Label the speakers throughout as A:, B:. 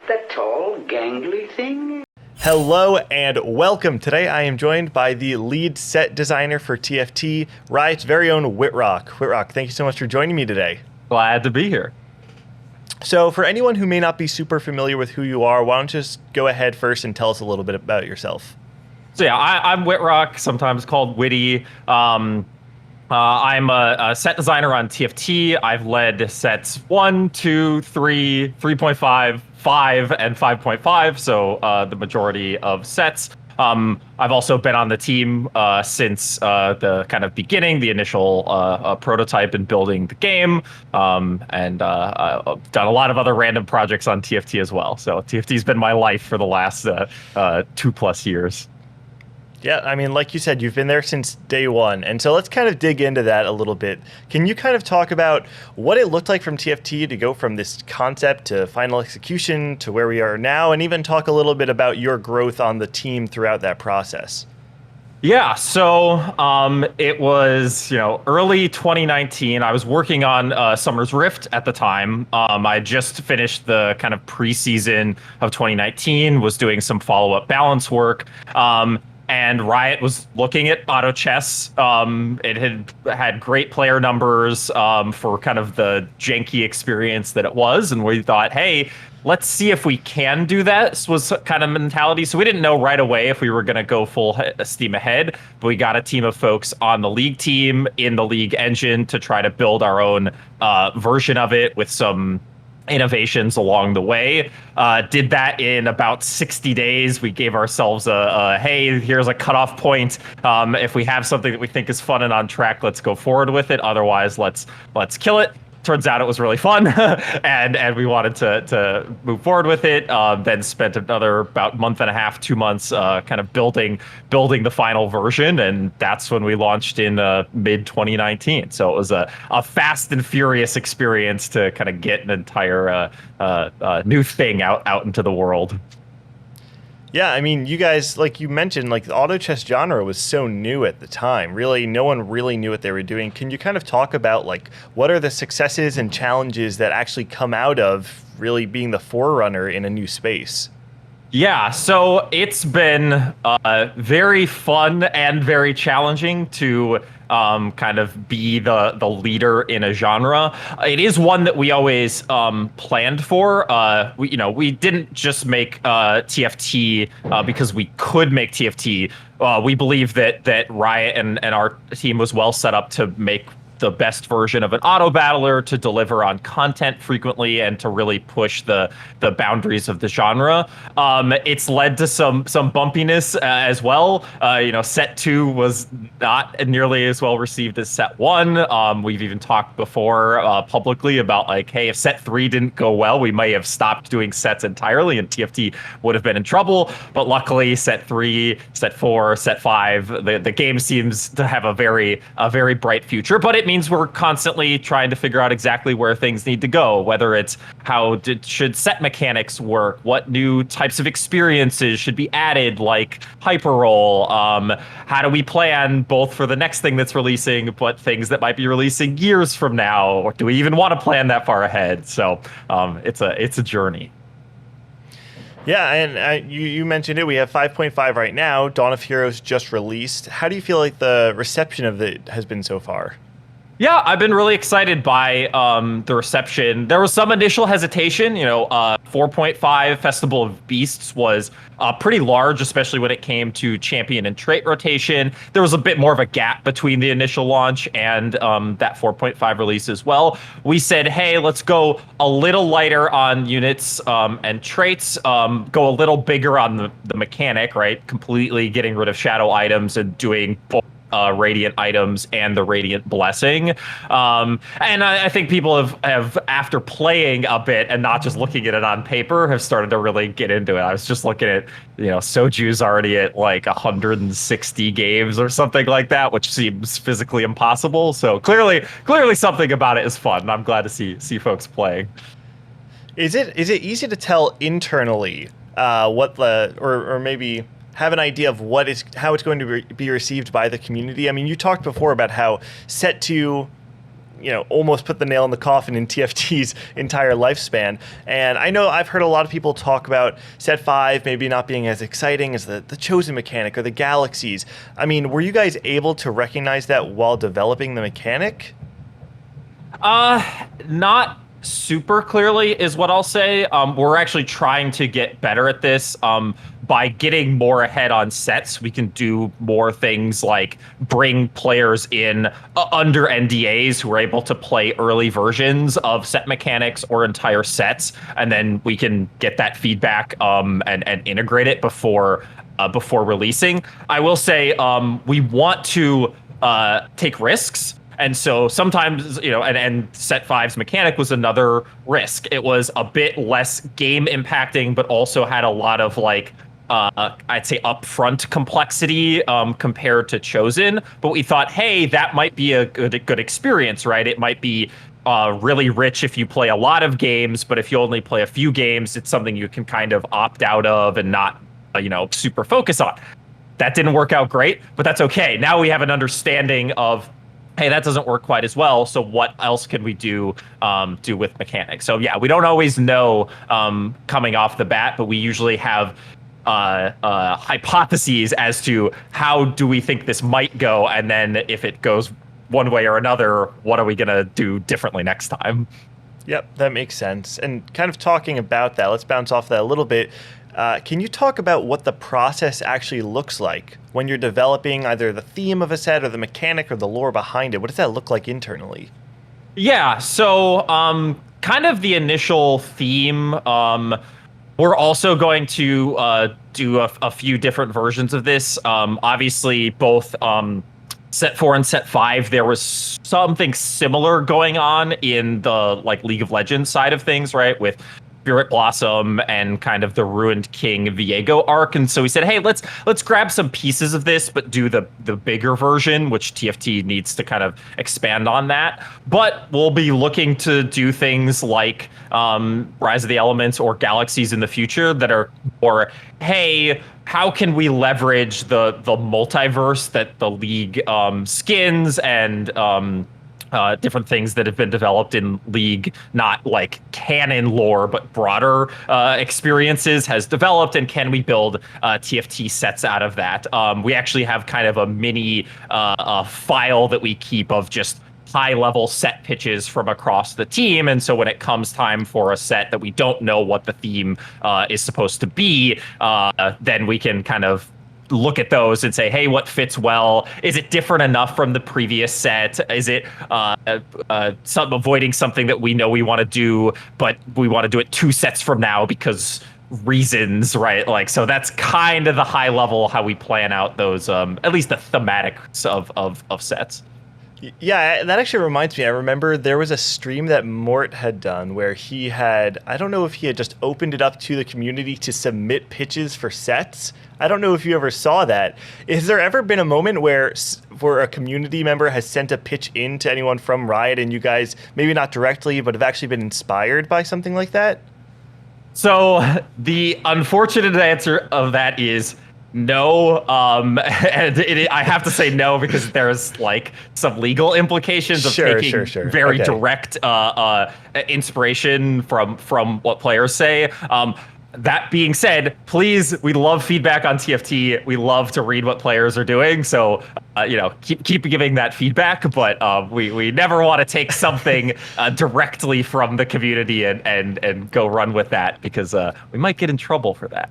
A: The tall, gangly thing?
B: Hello and welcome. Today I am joined by the lead set designer for TFT, Riot's very own Wittrock. Wittrock, thank you so much for joining me today.
C: Glad to be here.
B: So for anyone who may not be super familiar with who you are, why don't you just go ahead first and tell us a little bit about yourself?
C: So yeah, I'm Wittrock, sometimes called Witty. I'm a set designer on TFT. I've led sets 1, 2, 3, 3.5, 5, and 5.5, so the majority of sets. I've also been on the team since the kind of beginning, the initial prototype and building the game, and I've done a lot of other random projects on TFT as well. So TFT's been my life for the last 2+ years.
B: Yeah, I mean, like you said, you've been there since day one. And so let's kind of dig into that a little bit. Can you kind of talk about what it looked like from TFT to go from this concept to final execution to where we are now, and even talk a little bit about your growth on the team throughout that process?
C: Yeah, so it was, early 2019. I was working on Summer's Rift at the time. I just finished the kind of preseason of 2019, was doing some follow-up balance work. And Riot was looking at Autochess. It had great player numbers for kind of the janky experience that it was. And we thought, hey, let's see if we can do that. This was kind of mentality. So we didn't know right away if we were going to go full steam ahead. But we got a team of folks on the league team in the league engine to try to build our own version of it with some innovations along the way. Did that in about 60 days. We gave ourselves a hey, here's a cutoff point. If we have something that we think is fun and on track, let's go forward with it. Otherwise, let's kill it. Turns out it was really fun, and we wanted to move forward with it. Then spent another about month and a half, 2 months, kind of building the final version, and that's when we launched in mid 2019. So it was a fast and furious experience to kind of get an entire new thing out into the world.
B: Yeah, I mean, you guys, like you mentioned, like the auto chess genre was so new at the time. Really, no one really knew what they were doing. Can you kind of talk about like what are the successes and challenges that actually come out of really being the forerunner in a new space?
C: Yeah, so it's been very fun and very challenging to kind of be the leader in a genre. It is one that we always planned for. We didn't just make TFT because we could make TFT. We believe that Riot and our team was well set up to make the best version of an auto battler, to deliver on content frequently, and to really push the boundaries of the genre. It's led to some bumpiness as well. Set 2 was not nearly as well received as set 1. We've even talked before publicly about like, hey, if set 3 didn't go well, we may have stopped doing sets entirely, and TFT would have been in trouble. But luckily, set 3, set 4, set 5, the game seems to have a very bright future. But it means we're constantly trying to figure out exactly where things need to go, whether it's should set mechanics work, what new types of experiences should be added, like hyperroll. How do we plan both for the next thing that's releasing, but things that might be releasing years from now, or do we even want to plan that far ahead? So it's a journey.
B: Yeah, and you mentioned it. We have 5.5 right now. Dawn of Heroes just released. How do you feel like the reception of it has been so far?
C: Yeah, I've been really excited by the reception. There was some initial hesitation. 4.5 Festival of Beasts was pretty large, especially when it came to champion and trait rotation. There was a bit more of a gap between the initial launch and that 4.5 release as well. We said, hey, let's go a little lighter on units and traits, go a little bigger on the mechanic, right? Completely getting rid of shadow items and doing both Radiant items and the Radiant Blessing. And I think people have, after playing a bit and not just looking at it on paper, have started to really get into it. I was just looking at, Soju's already at like 160 games or something like that, which seems physically impossible. So clearly something about it is fun, and I'm glad to see folks playing.
B: Is it easy to tell internally what or maybe have an idea of how it's going to be received by the community? I mean, you talked before about how set 2, almost put the nail in the coffin in TFT's entire lifespan. And I know I've heard a lot of people talk about set 5 maybe not being as exciting as the Chosen mechanic or the Galaxies. I mean, were you guys able to recognize that while developing the mechanic?
C: Not super clearly is what I'll say. We're actually trying to get better at this. By getting more ahead on sets, we can do more things like bring players in under NDAs who are able to play early versions of set mechanics or entire sets, and then we can get that feedback and integrate it before releasing. I will say we want to take risks. And so sometimes, and set 5's mechanic was another risk. It was a bit less game impacting, but also had a lot of I'd say upfront complexity compared to Chosen. But we thought, hey, that might be a good experience, right? It might be really rich if you play a lot of games, but if you only play a few games, it's something you can kind of opt out of and not, super focus on. That didn't work out great, but that's okay. Now we have an understanding of, hey, that doesn't work quite as well. So what else can we do with mechanics? So yeah, we don't always know coming off the bat, but we usually have hypotheses as to how do we think this might go, and then if it goes one way or another, what are we gonna do differently next time?
B: Yep, that makes sense. And kind of talking about that, let's bounce off that a little bit. Can you talk about what the process actually looks like when you're developing either the theme of a set or the mechanic or the lore behind it? What does that look like internally?
C: Yeah, so kind of the initial theme, we're also going to do a few different versions of this. Obviously, both set 4 and set 5, there was something similar going on in the League of Legends side of things, right? With Spirit Blossom and kind of the Ruined King Viego arc. And so we said, hey, let's grab some pieces of this, but do the bigger version, which TFT needs to kind of expand on that. But we'll be looking to do things like Rise of the Elements or Galaxies in the future that are more, hey, how can we leverage the multiverse that the League skins and different things that have been developed in League, not like canon lore, but broader experiences has developed, and can we build TFT sets out of that? We actually have kind of a mini file that we keep of just high-level set pitches from across the team, and so when it comes time for a set that we don't know what the theme is supposed to be, then we can kind of look at those and say, hey, what fits well? Is it different enough from the previous set? Is it avoiding something that we know we want to do, but we want to do it 2 sets from now because reasons, right? So that's kind of the high level how we plan out those, at least the thematics of sets.
B: Yeah, that actually reminds me. I remember there was a stream that Mort had done where he had, I don't know if he had just opened it up to the community to submit pitches for sets. I don't know if you ever saw that. Has there ever been a moment where a community member has sent a pitch in to anyone from Riot and you guys, maybe not directly, but have actually been inspired by something like that?
C: So the unfortunate answer of that is no, and I have to say no because there's some legal implications of taking very direct inspiration from what players say. That being said, please, we love feedback on TFT. We love to read what players are doing. So, keep giving that feedback. But we never want to take something directly from the community and go run with that because we might get in trouble for that.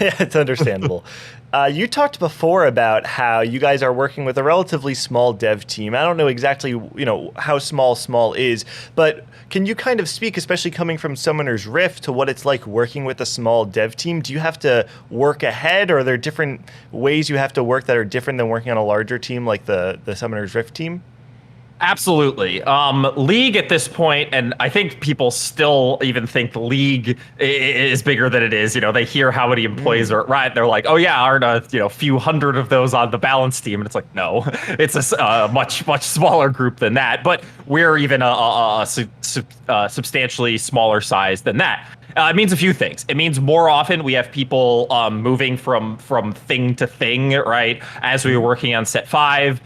B: Yeah, it's understandable. You talked before about how you guys are working with a relatively small dev team. I don't know exactly, how small is, but can you kind of speak, especially coming from Summoner's Rift, to what it's like working with a small dev team? Do you have to work ahead, or are there different ways you have to work that are different than working on a larger team like the Summoner's Rift team?
C: Absolutely. League at this point, and I think people still even think the League is bigger than it is. They hear how many employees are at Riot. They're like, oh yeah, aren't a few hundred of those on the balance team? And it's like, no, it's a much smaller group than that. But we're even a substantially smaller size than that. It means a few things. It means more often we have people moving from thing to thing, right? As we were working on set 5,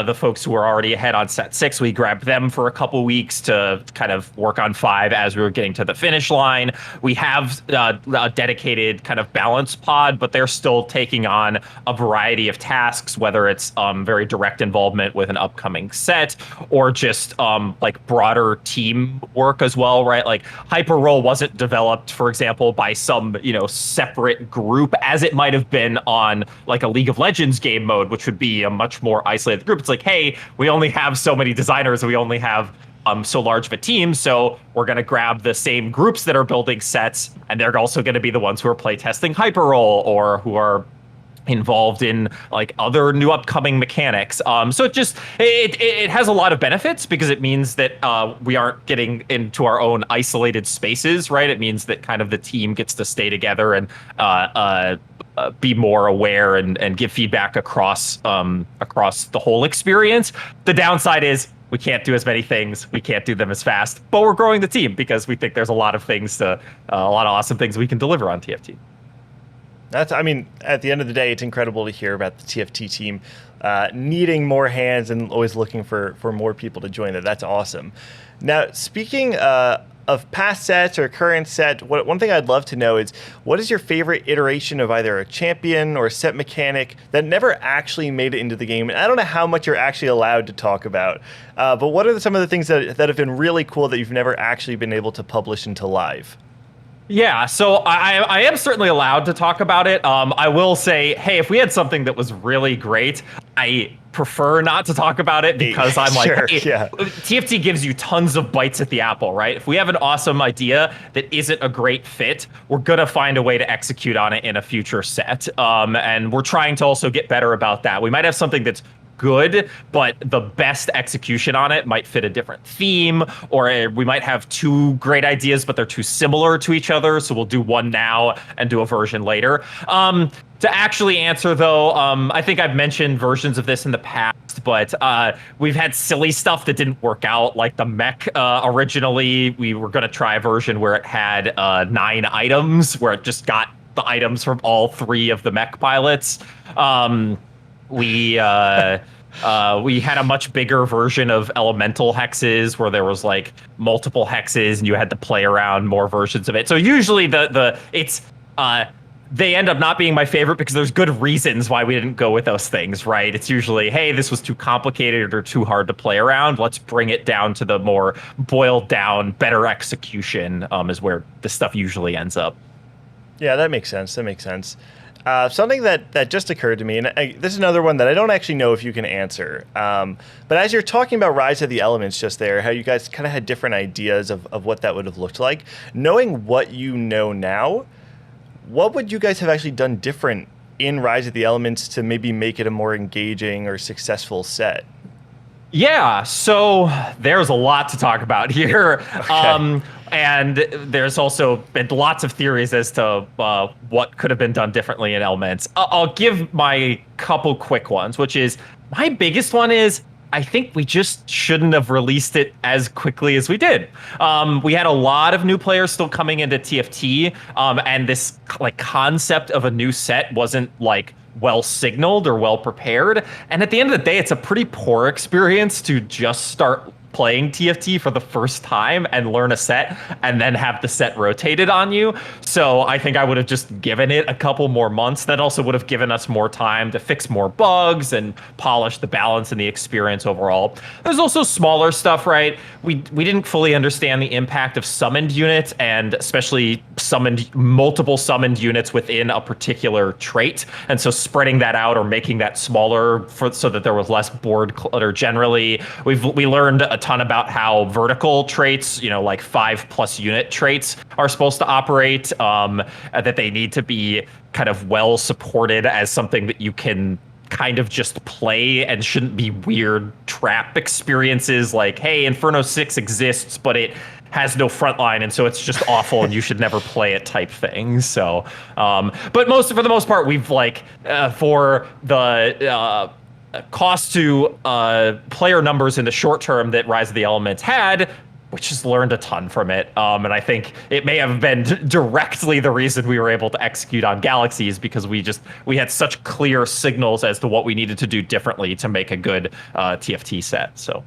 C: the folks who were already ahead on set 6, we grabbed them for a couple weeks to kind of work on 5 as we were getting to the finish line. We have a dedicated kind of balance pod, but they're still taking on a variety of tasks, whether it's very direct involvement with an upcoming set or just like broader team work as well, right? Like Hyper Roll wasn't developed, for example, by some, separate group as it might have been on like a League of Legends game mode, which would be a much more isolated group. It's like, hey, we only have so many designers, we only have so large of a team, so we're going to grab the same groups that are building sets, and they're also going to be the ones who are playtesting Hyper Roll or who are involved in like other new upcoming mechanics. So it has a lot of benefits because it means that we aren't getting into our own isolated spaces, right? It means that kind of the team gets to stay together and be more aware and give feedback across the whole experience. The downside is we can't do as many things. We can't do them as fast, but we're growing the team because we think there's a lot of awesome things we can deliver on TFT.
B: At the end of the day, it's incredible to hear about the TFT team needing more hands and always looking for more people to join it. That's awesome. Now, speaking of past sets or current set, one thing I'd love to know is, what is your favorite iteration of either a champion or a set mechanic that never actually made it into the game? And I don't know how much you're actually allowed to talk about, but what are some of the things that have been really cool that you've never actually been able to publish into live?
C: Yeah, so I am certainly allowed to talk about it. I will say, hey, if we had something that was really great, I prefer not to talk about it because I'm like,
B: sure,
C: hey,
B: yeah.
C: TFT gives you tons of bites at the apple, right? If we have an awesome idea that isn't a great fit, we're going to find a way to execute on it in a future set. And we're trying to also get better about that. We might have something that's good, but the best execution on it might fit a different theme, or we might have two great ideas, but they're too similar to each other. So we'll do one now and do a version later. To actually answer, though, I think I've mentioned versions of this in the past, but we've had silly stuff that didn't work out, like the mech. Originally, we were going to try a version where it had 9 items, where it just got the items from all 3 of the mech pilots. We had a much bigger version of elemental hexes where there was like multiple hexes and you had to play around more versions of it. So usually they end up not being my favorite because there's good reasons why we didn't go with those things, right? It's usually, hey, this was too complicated or too hard to play around. Let's bring it down to the more boiled down, better execution is where this stuff usually ends up.
B: Yeah, that makes sense. Something that just occurred to me, and this is another one that I don't actually know if you can answer, but as you're talking about Rise of the Elements just there, how you guys kind of had different ideas of what that would have looked like, knowing what you know now, what would you guys have actually done different in Rise of the Elements to maybe make it a more engaging or successful set?
C: Yeah, so there's a lot to talk about here. Okay. And there's also been lots of theories as to what could have been done differently in Elements. I'll give my couple quick ones, which is, my biggest one is, I think we just shouldn't have released it as quickly as we did. We had a lot of new players still coming into TFT, and this like concept of a new set wasn't like well signaled or well prepared. And at the end of the day, it's a pretty poor experience to just start playing TFT for the first time and learn a set and then have the set rotated on you. So I think I would have just given it a couple more months. That also would have given us more time to fix more bugs and polish the balance and the experience overall. There's also smaller stuff, right? We didn't fully understand the impact of summoned units, and especially multiple summoned units within a particular trait. And so spreading that out or making that smaller so that there was less board clutter generally. We learned a ton about how vertical traits, like 5+ unit traits are supposed to operate, that they need to be kind of well supported as something that you can kind of just play and shouldn't be weird trap experiences like, hey, Inferno 6 exists, but it has no frontline, and so it's just awful and you should never play it type thing. So, but for the most part, we've like, for the cost to player numbers in the short term that Rise of the Elements had, we just learned a ton from it. And I think it may have been directly the reason we were able to execute on Galaxies, because we had such clear signals as to what we needed to do differently to make a good TFT set. So.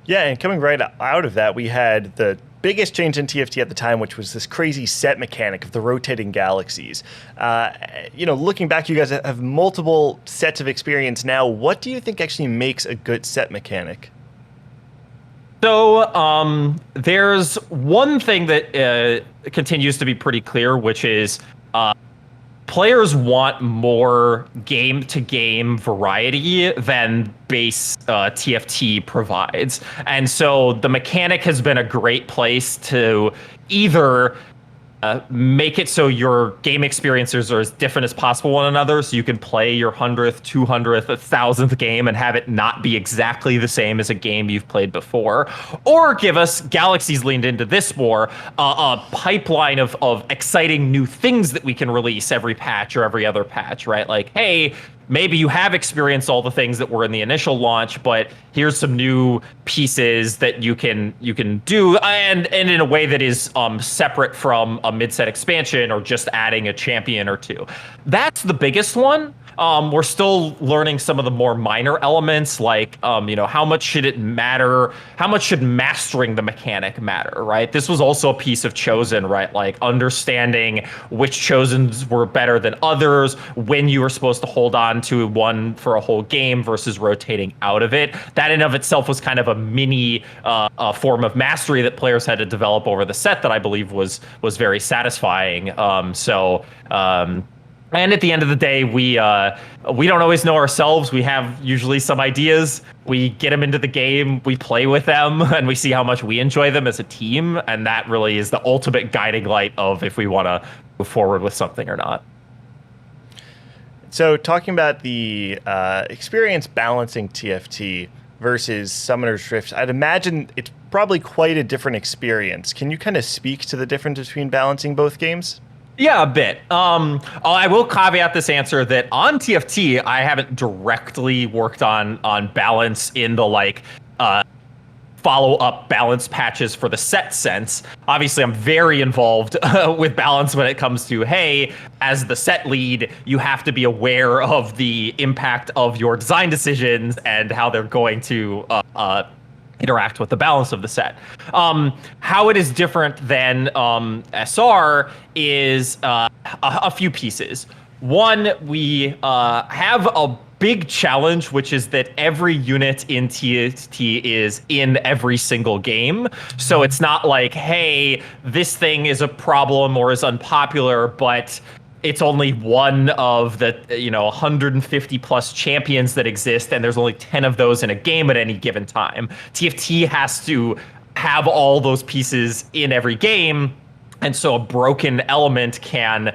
B: Yeah, and coming right out of that, we had the biggest change in TFT at the time, which was this crazy set mechanic of the rotating galaxies. Looking back, you guys have multiple sets of experience now. What do you think actually makes a good set mechanic?
C: So there's one thing that continues to be pretty clear, which is players want more game-to-game variety than base TFT provides. And so the mechanic has been a great place to either make it so your game experiences are as different as possible one another, so you can play your 100th, 200th, 1000th game and have it not be exactly the same as a game you've played before, or give us, Galaxies leaned into this more, a pipeline of exciting new things that we can release every patch or every other patch, right? Like, hey, maybe you have experienced all the things that were in the initial launch, but here's some new pieces that you can do, and in a way that is separate from a mid-set expansion or just adding a champion or two. That's the biggest one. We're still learning some of the more minor elements, like how much should it matter? How much should mastering the mechanic matter, right? This was also a piece of Chosen, right? Like understanding which Chosens were better than others, when you were supposed to hold on to one for a whole game versus rotating out of it. That in of itself was kind of a mini form of mastery that players had to develop over the set that I believe was very satisfying. And at the end of the day, we don't always know ourselves. We have usually some ideas. We get them into the game, we play with them, and we see how much we enjoy them as a team. And that really is the ultimate guiding light of if we want to move forward with something or not.
B: So talking about the experience balancing TFT versus Summoner's Rift, I'd imagine it's probably quite a different experience. Can you kind of speak to the difference between balancing both games?
C: Yeah, a bit. I will caveat this answer that on TFT, I haven't directly worked on balance in the follow-up balance patches for the set sense. Obviously, I'm very involved with balance when it comes to, hey, as the set lead, you have to be aware of the impact of your design decisions and how they're going to interact with the balance of the set. How it is different than SR is a few pieces. One, we have a big challenge, which is that every unit in TFT is in every single game. So it's not like, hey, this thing is a problem or is unpopular, but it's only one of the 150 plus champions that exist, and there's only 10 of those in a game at any given time. TFT has to have all those pieces in every game, and so a broken element can,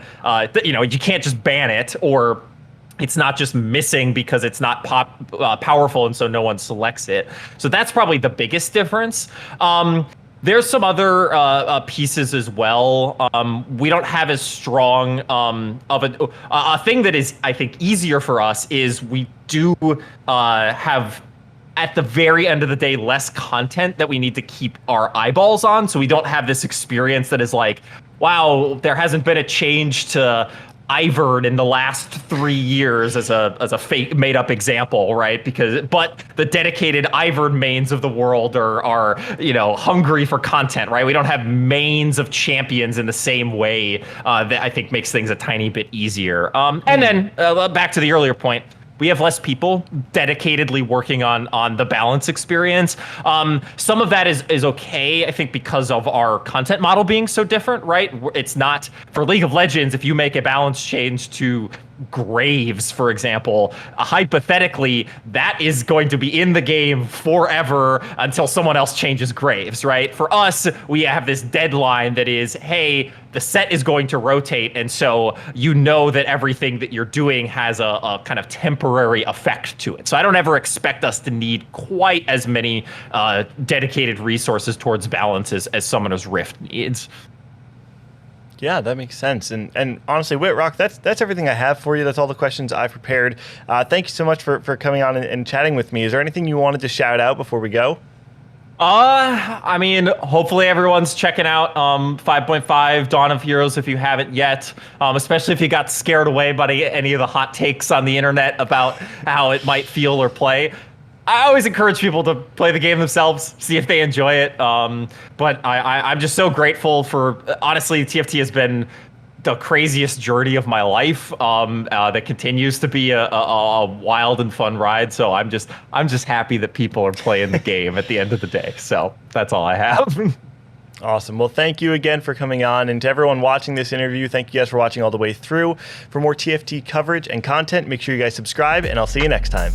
C: you can't just ban it, or it's not just missing because it's not powerful, and so no one selects it. So that's probably the biggest difference. There's some other pieces as well. We don't have as strong of a thing that is, I think, easier for us is we do have, at the very end of the day, less content that we need to keep our eyeballs on. So we don't have this experience that is like, wow, there hasn't been a change to Ivern in the last 3 years as a fake made up example, right? But the dedicated Ivern mains of the world are hungry for content, right? We don't have mains of champions in the same way that I think makes things a tiny bit easier. And then back to the earlier point, we have less people dedicatedly working on the balance experience. Some of that is okay, I think, because of our content model being so different, right? It's not, for League of Legends, if you make a balance change to Graves, for example, hypothetically, that is going to be in the game forever until someone else changes Graves, right? For us, we have this deadline that is, hey, the set is going to rotate, and so you know that everything that you're doing has a kind of temporary effect to it. So I don't ever expect us to need quite as many dedicated resources towards balances as Summoner's Rift needs.
B: Yeah, that makes sense. And honestly, Wittrock, that's everything I have for you. That's all the questions I've prepared. Thank you so much for coming on and chatting with me. Is there anything you wanted to shout out before we go?
C: I mean, hopefully everyone's checking out 5.5 Dawn of Heroes if you haven't yet, especially if you got scared away by any of the hot takes on the internet about how it might feel or play. I always encourage people to play the game themselves, see if they enjoy it. But I'm just so grateful for, honestly, TFT has been the craziest journey of my life that continues to be a wild and fun ride. So I'm just happy that people are playing the game at the end of the day. So that's all I have.
B: Awesome. Well, thank you again for coming on. And to everyone watching this interview, thank you guys for watching all the way through. For more TFT coverage and content, make sure you guys subscribe, and I'll see you next time.